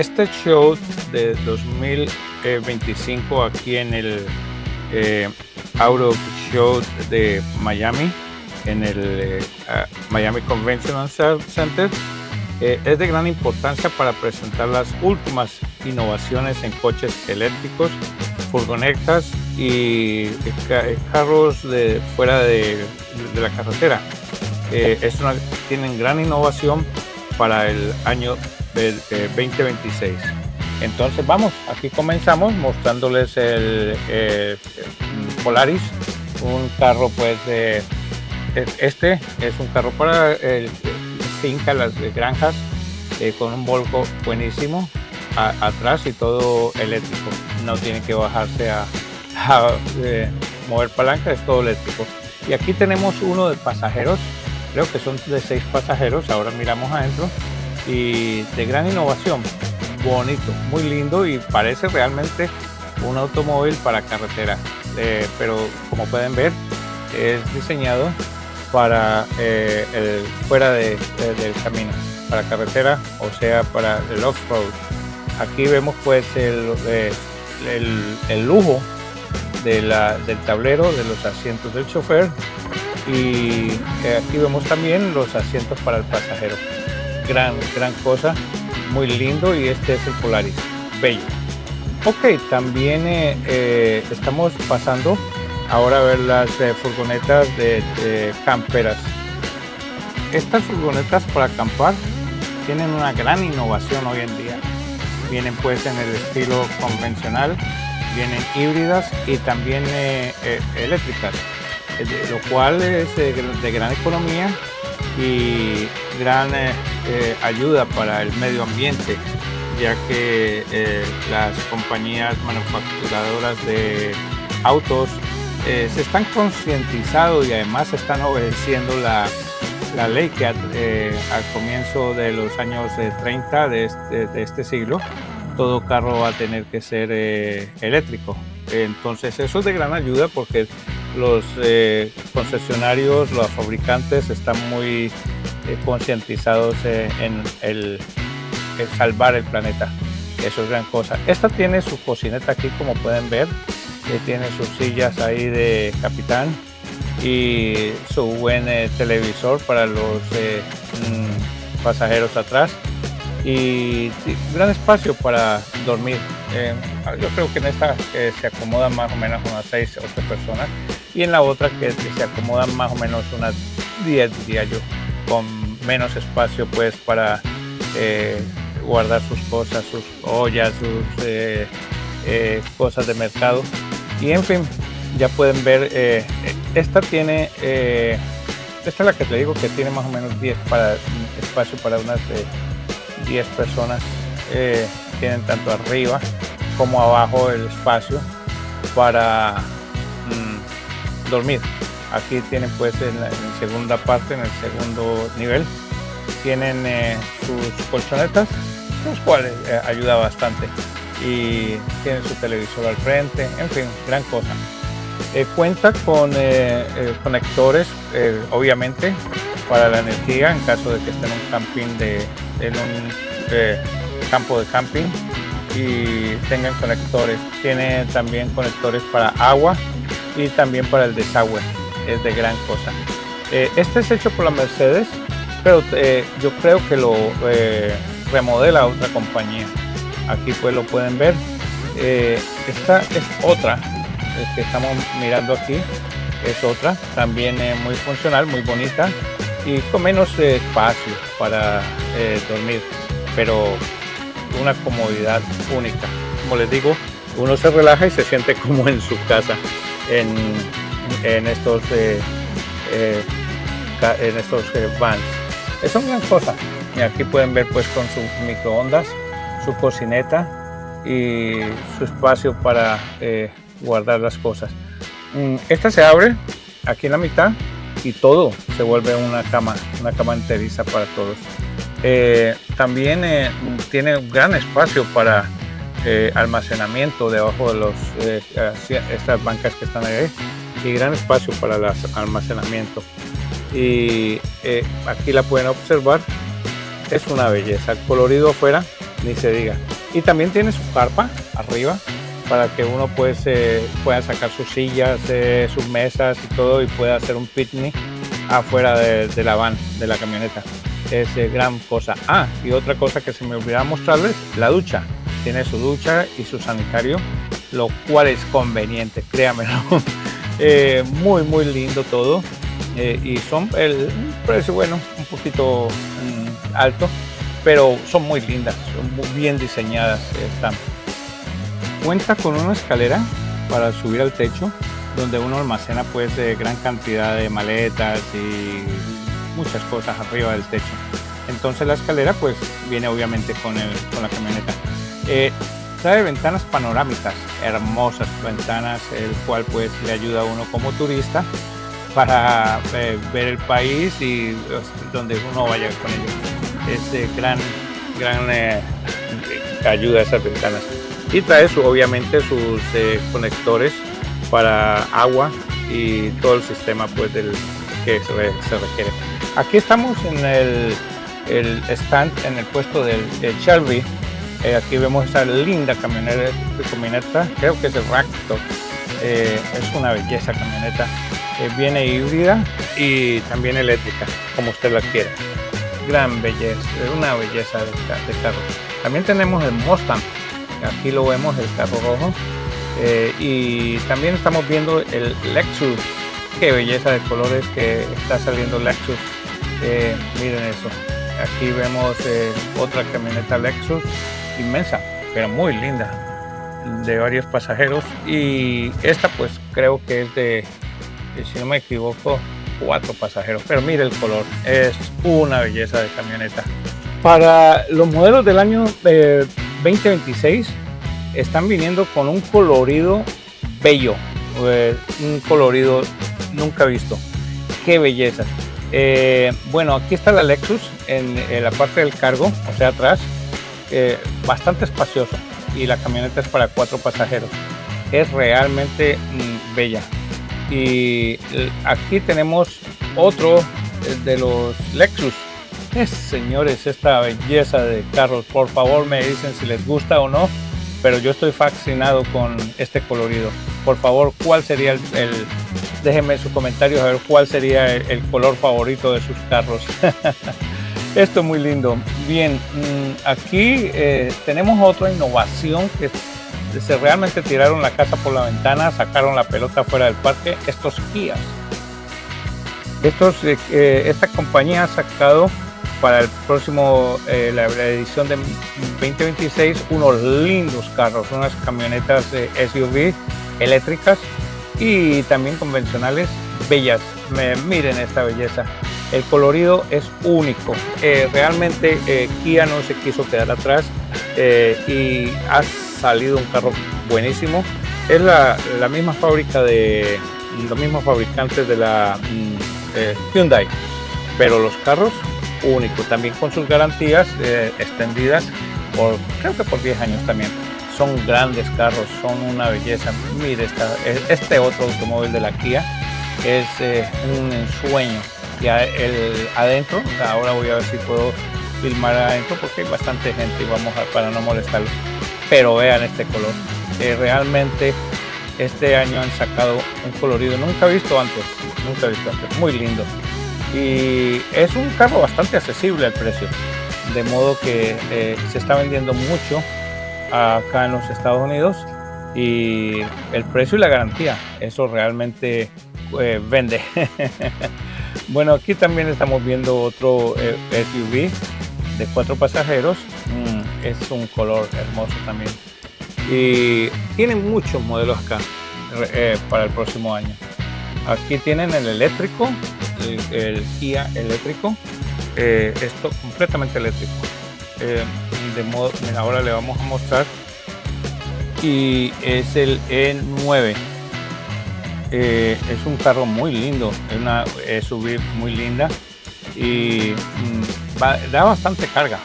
Este show de 2025 aquí en el Auto Show de Miami, en el Miami Convention Center, es de gran importancia para presentar las últimas innovaciones en coches eléctricos, furgonetas y carros fuera de la carretera. Tienen gran innovación para el año 2026. Entonces vamos, aquí comenzamos mostrándoles el Polaris, un carro pues este es un carro para finca, las granjas, con un Volvo buenísimo atrás y todo eléctrico, no tiene que bajarse a mover palanca, es todo eléctrico. Y aquí tenemos uno de pasajeros, creo que son de 6 pasajeros, ahora miramos adentro, y de gran innovación, bonito, muy lindo y parece realmente un automóvil para carretera, pero como pueden ver es diseñado para fuera del camino, para carretera, o sea, para el off-road. Aquí vemos pues el lujo del tablero, de los asientos del chofer, y aquí vemos también los asientos para el pasajero. Gran cosa, muy lindo, y este es el Polaris, bello. Ok, también estamos pasando ahora a ver las furgonetas de camperas. Estas furgonetas para acampar tienen una gran innovación hoy en día. Vienen pues en el estilo convencional, vienen híbridas y también eléctricas, lo cual es de gran economía y gran ayuda para el medio ambiente, ya que las compañías manufacturadoras de autos se están concientizando y además están obedeciendo la ley que al comienzo de los años 30 de este siglo, todo carro va a tener que ser eléctrico. Entonces eso es de gran ayuda porque los concesionarios, los fabricantes están muy concientizados en salvar el planeta. Eso es gran cosa. Esta tiene su cocineta aquí, como pueden ver, tiene sus sillas ahí de capitán y su buen televisor para los pasajeros atrás, y gran espacio para dormir. Yo creo que en esta se acomodan más o menos unas 6 o 8 personas, y en la otra que se acomodan más o menos unas 10, diría yo, con menos espacio pues para guardar sus cosas, sus ollas, sus cosas de mercado. Y en fin, ya pueden ver, esta es la que te digo que tiene más o menos 10 espacio para unas 10 personas. Tienen tanto arriba como abajo el espacio para dormir. Aquí tienen pues en la segunda parte, en el segundo nivel, tienen sus colchonetas, los cuales ayuda bastante, y tienen su televisor al frente, en fin, gran cosa. Cuenta con conectores, obviamente, para la energía en caso de que estén en un camping en un campo de camping y tengan conectores. Tiene también conectores para agua y también para el desagüe. Es de gran cosa. Este es hecho por la Mercedes, pero yo creo que lo remodela otra compañía. Aquí pues lo pueden ver. Esta es otra que estamos mirando aquí, es otra también muy funcional, muy bonita y con menos espacio para dormir, pero una comodidad única. Como les digo, uno se relaja y se siente como en su casa en estos vans. Es una gran cosa. Y aquí pueden ver pues con su microondas, su cocineta y su espacio para guardar las cosas. Esta se abre aquí en la mitad y todo se vuelve una cama enteriza para todos. También tiene un gran espacio para almacenamiento debajo de estas bancas que están ahí, y gran espacio para el almacenamiento. Y aquí la pueden observar, es una belleza. El colorido afuera ni se diga. Y también tiene su carpa arriba para que uno pues pueda sacar sus sillas, sus mesas y todo, y pueda hacer un picnic afuera de la van, de la camioneta. Es gran cosa. Ah, y otra cosa que se me olvidaba mostrarles, la ducha. Tiene su ducha y su sanitario, lo cual es conveniente, créanmelo. Muy lindo todo. Y son un precio, bueno, un poquito alto, pero son muy lindas, son muy bien diseñadas. Están. Cuenta con una escalera para subir al techo, donde uno almacena pues gran cantidad de maletas y muchas cosas arriba del techo. Entonces la escalera pues viene obviamente con la camioneta. Trae ventanas panorámicas, hermosas ventanas, el cual pues le ayuda a uno como turista para ver el país y donde uno vaya con ellos. Es gran ayuda a esas ventanas. Y trae obviamente sus conectores para agua y todo el sistema pues que se requiere. Aquí estamos en el stand, en el puesto del Shelby. Aquí vemos esta linda camioneta, creo que es el Raptor. Es una belleza camioneta. Viene híbrida y también eléctrica, como usted la quiera. Gran belleza, una belleza de carro. También tenemos el Mustang. Aquí lo vemos, el carro rojo. Y también estamos viendo el Lexus. Qué belleza de colores que está saliendo Lexus. Miren eso. Aquí vemos otra camioneta Lexus inmensa, pero muy linda, de varios pasajeros. Y esta pues creo que es de, si no me equivoco, 4 pasajeros. Pero mire el color, es una belleza de camioneta. Para los modelos del año 2026 están viniendo con un colorido bello, un colorido nunca visto. Qué belleza. Bueno, aquí está la Lexus en la parte del cargo, o sea atrás, bastante espacioso, y la camioneta es para 4 pasajeros. Es realmente bella. Y aquí tenemos otro de los Lexus. Señores, esta belleza de carros, por favor me dicen si les gusta o no, pero yo estoy fascinado con este colorido. Por favor, ¿cuál sería déjenme sus comentarios a ver cuál sería el color favorito de sus carros? Esto es muy lindo. Bien, aquí tenemos otra innovación que se realmente tiraron la casa por la ventana, sacaron la pelota fuera del parque. Estos Kias. Esta compañía ha sacado para el próximo, la edición de 2026, unos lindos carros, unas camionetas SUV eléctricas y también convencionales, bellas. Miren esta belleza. El colorido es único. Realmente Kia no se quiso quedar atrás y ha salido un carro buenísimo. Es la misma fábrica de los mismos fabricantes de la Hyundai, pero los carros únicos, también con sus garantías extendidas creo que por 10 años también. Son grandes carros, son una belleza. Mire, este otro automóvil de la Kia es un ensueño. Y adentro, ahora voy a ver si puedo filmar adentro porque hay bastante gente y para no molestarlo. Pero vean este color. Realmente este año han sacado un colorido nunca visto antes, muy lindo. Y es un carro bastante accesible al precio, de modo que se está vendiendo mucho acá en los Estados Unidos, y el precio y la garantía, eso realmente vende. Bueno, aquí también estamos viendo otro SUV de 4 pasajeros. Es un color hermoso también, y tienen muchos modelos acá para el próximo año. Aquí tienen el eléctrico, el Kia eléctrico, esto completamente eléctrico. De modo, ahora le vamos a mostrar, y es el E9. Es un carro muy lindo, es una SUV muy linda y da bastante carga,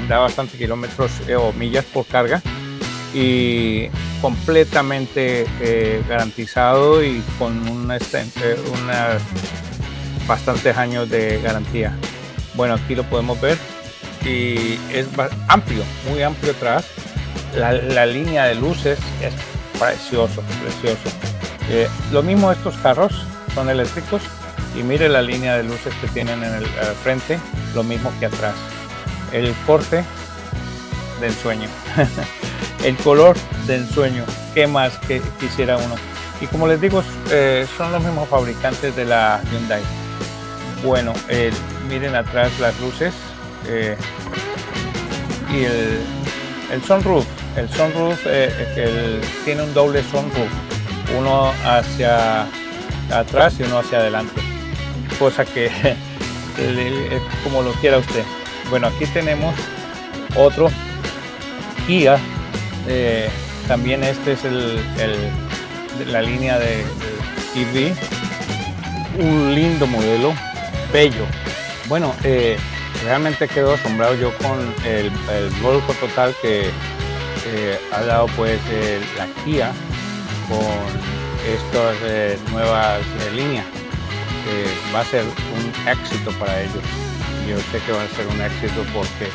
da bastante kilómetros o millas por carga, y completamente garantizado y con bastantes años de garantía. Bueno, aquí lo podemos ver. y es amplio, muy amplio atrás. La línea de luces es precioso, precioso. Lo mismo estos carros son eléctricos y mire la línea de luces que tienen en el frente, lo mismo que atrás. El corte de ensueño, el color de ensueño, ¿qué más que quisiera uno? Y como les digo, son los mismos fabricantes de la Hyundai. Bueno, miren atrás las luces y el sunroof. El sunroof tiene un doble sunroof, uno hacia atrás y uno hacia adelante, cosa que como lo quiera usted. Bueno, aquí tenemos otro Kia, también este es la línea de EV, un lindo modelo, bello. Bueno, realmente quedo asombrado yo con el vuelco total que ha dado pues la Kia con estas nuevas líneas. Va a ser un éxito para ellos. Yo sé que va a ser un éxito porque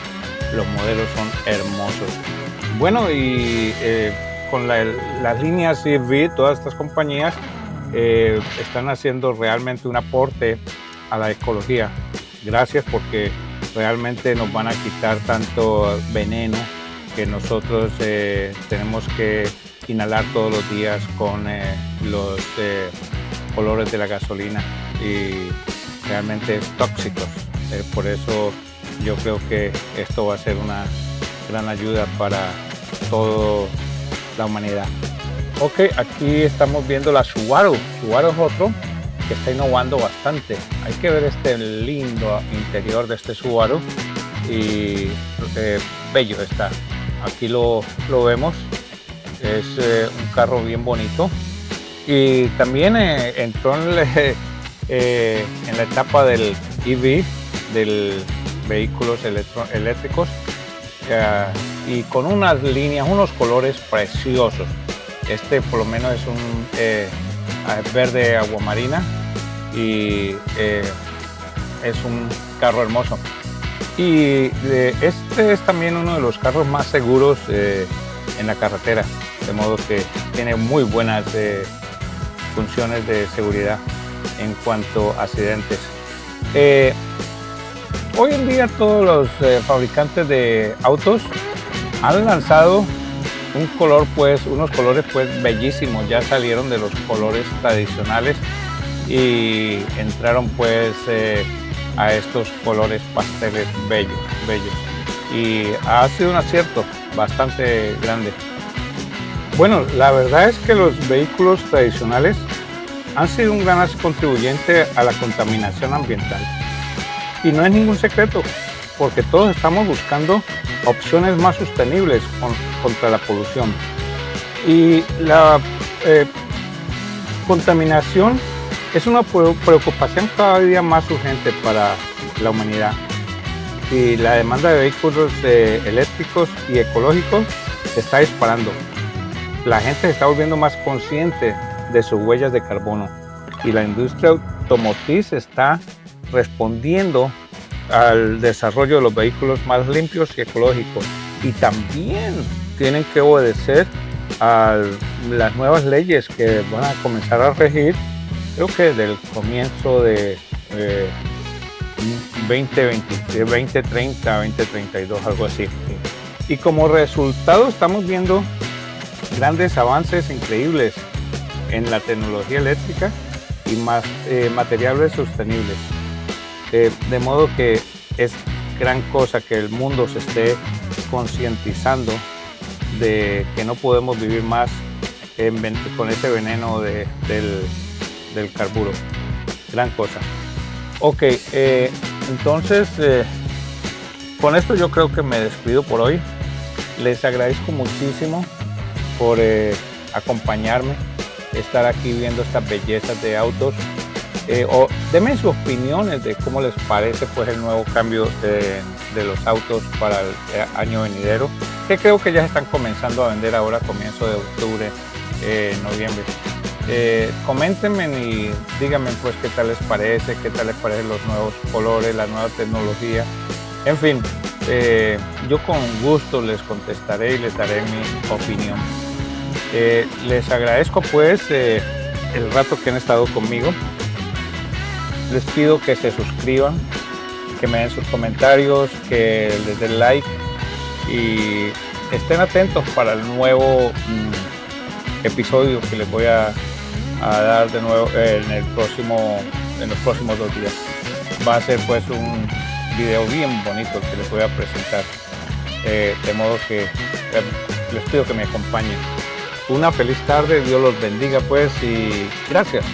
los modelos son hermosos. Bueno, y con las líneas EV, todas estas compañías están haciendo realmente un aporte a la ecología. Gracias, porque realmente nos van a quitar tanto veneno que nosotros tenemos que inhalar todos los días con los olores de la gasolina, y realmente es tóxicos. Por eso yo creo que esto va a ser una gran ayuda para toda la humanidad. Ok, aquí estamos viendo la Subaru. Subaru es otro que está innovando bastante. Hay que ver este lindo interior de este Subaru y bello está. Aquí lo vemos, es un carro bien bonito, y también entró en la etapa del EV, del vehículos eléctricos, y con unas líneas, unos colores preciosos. Este por lo menos es un verde aguamarina y es un carro hermoso. Y este es también uno de los carros más seguros en la carretera, de modo que tiene muy buenas funciones de seguridad en cuanto a accidentes. Hoy en día todos los fabricantes de autos han lanzado unos colores pues bellísimos. Ya salieron de los colores tradicionales y entraron pues a estos colores pasteles bellos, y ha sido un acierto bastante grande. Bueno, la verdad es que los vehículos tradicionales han sido un gran contribuyente a la contaminación ambiental, y no es ningún secreto, porque todos estamos buscando opciones más sostenibles contra la polución. Y la contaminación es una preocupación cada día más urgente para la humanidad, y la demanda de vehículos eléctricos y ecológicos se está disparando. La gente se está volviendo más consciente de sus huellas de carbono, y la industria automotriz está respondiendo al desarrollo de los vehículos más limpios y ecológicos, y también tienen que obedecer a las nuevas leyes que van a comenzar a regir, creo que desde el comienzo de 2030, 2032, algo así. Y como resultado estamos viendo grandes avances increíbles en la tecnología eléctrica y materiales sostenibles. De modo que es gran cosa que el mundo se esté concientizando de que no podemos vivir más con ese veneno del carburo. Gran cosa. Ok, entonces con esto yo creo que me despido por hoy. Les agradezco muchísimo por acompañme, estar aquí viendo estas bellezas de autos. O denme sus opiniones de cómo les parece pues el nuevo cambio de los autos para el año venidero, que creo que ya están comenzando a vender ahora a comienzo de octubre, noviembre. Coméntenme y díganme pues qué tal les parecen los nuevos colores, la nueva tecnología. En fin, yo con gusto les contestaré y les daré mi opinión. Les agradezco pues el rato que han estado conmigo. Les pido que se suscriban, que me den sus comentarios, que les den like y estén atentos para el nuevo episodio que les voy a dar de nuevo en los próximos 2 días. Va a ser pues un video bien bonito que les voy a presentar, de modo que les pido que me acompañen. Una feliz tarde, Dios los bendiga pues y gracias.